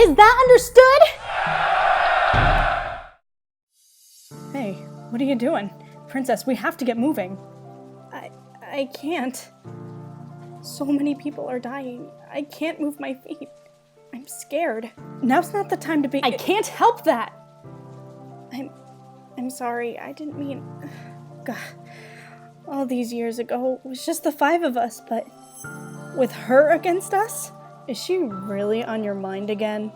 Is that understood? Hey, what are you doing? Princess, we have to get moving. I can't. So many people are dying. I can't move my feet. I'm scared. Now's not the time to be— I can't help that. I'm sorry. I didn't mean— God. All these years ago, it was just the 5 of us, but with her against us? Is she really on your mind again?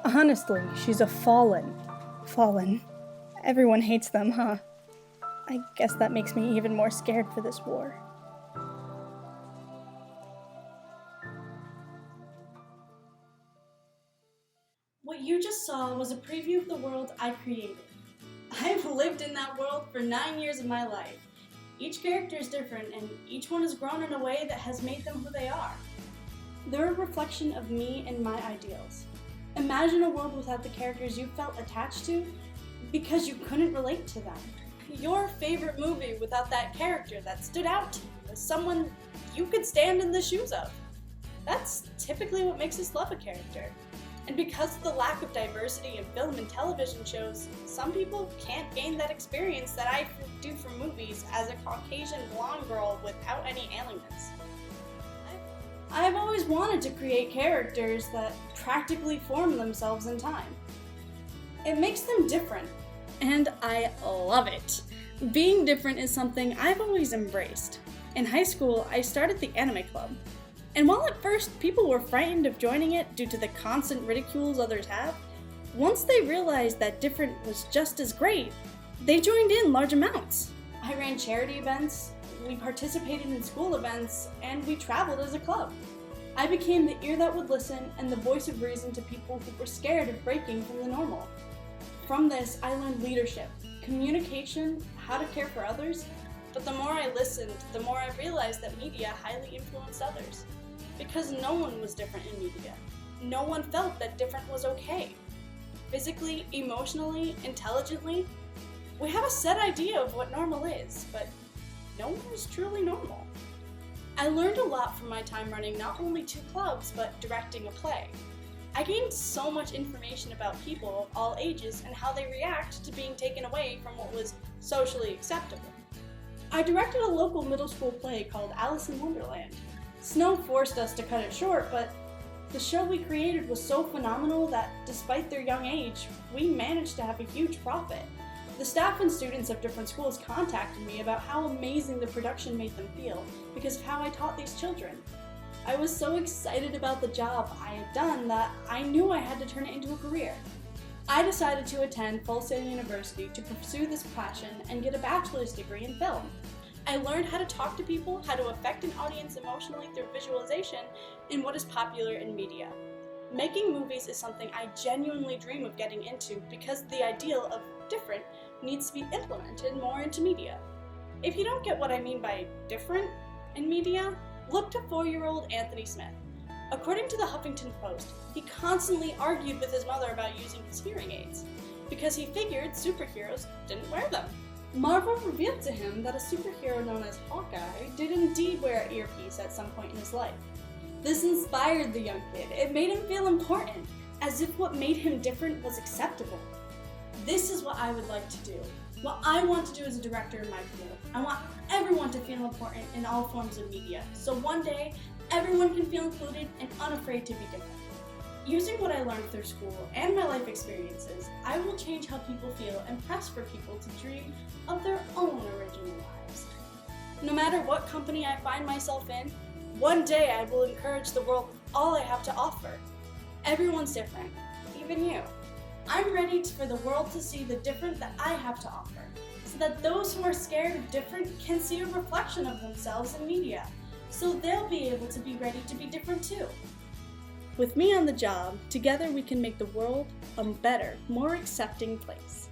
Honestly, she's a fallen. Everyone hates them, huh? I guess that makes me even more scared for this war. What you just saw was a preview of the world I created. I've lived in that world for 9 years of my life. Each character is different, and each one has grown in a way that has made them who they are. They're a reflection of me and my ideals. Imagine a world without the characters you felt attached to because you couldn't relate to them. Your favorite movie without that character that stood out to you as someone you could stand in the shoes of. That's typically what makes us love a character. And because of the lack of diversity in film and television shows, some people can't gain that experience that I do for movies as a Caucasian blonde girl without any alienness. I've always wanted to create characters that practically form themselves in time. It makes them different, and I love it. Being different is something I've always embraced. In high school, I started the anime club. And while at first people were frightened of joining it due to the constant ridicules others have, once they realized that different was just as great, they joined in large amounts. I ran charity events, we participated in school events, and we traveled as a club. I became the ear that would listen and the voice of reason to people who were scared of breaking from the normal. From this, I learned leadership, communication, how to care for others, but the more I listened, the more I realized that media highly influenced others. Because no one was different in media. No one felt that different was okay. Physically, emotionally, intelligently, we have a set idea of what normal is, but no one is truly normal. I learned a lot from my time running not only 2 clubs, but directing a play. I gained so much information about people of all ages and how they react to being taken away from what was socially acceptable. I directed a local middle school play called Alice in Wonderland. Snow forced us to cut it short, but the show we created was so phenomenal that despite their young age, we managed to have a huge profit. The staff and students of different schools contacted me about how amazing the production made them feel because of how I taught these children. I was so excited about the job I had done that I knew I had to turn it into a career. I decided to attend Full Sail University to pursue this passion and get a bachelor's degree in film. I learned how to talk to people, how to affect an audience emotionally through visualization, and what is popular in media. Making movies is something I genuinely dream of getting into because the ideal of different needs to be implemented more into media. If you don't get what I mean by different in media, look to 4-year-old Anthony Smith. According to the Huffington Post, he constantly argued with his mother about using his hearing aids because he figured superheroes didn't wear them. Marvel revealed to him that a superhero known as Hawkeye did indeed wear an earpiece at some point in his life. This inspired the young kid. It made him feel important, as if what made him different was acceptable. This is what I would like to do. What I want to do as a director in my field. I want everyone to feel important in all forms of media, so one day everyone can feel included and unafraid to be different. Using what I learned through school and my life experiences, I will change how people feel and press for people to dream of their own original lives. No matter what company I find myself in, one day I will encourage the world with all I have to offer. Everyone's different, even you. I'm ready for the world to see the different that I have to offer, so that those who are scared of different can see a reflection of themselves in media, so they'll be able to be ready to be different too. With me on the job, together we can make the world a better, more accepting place.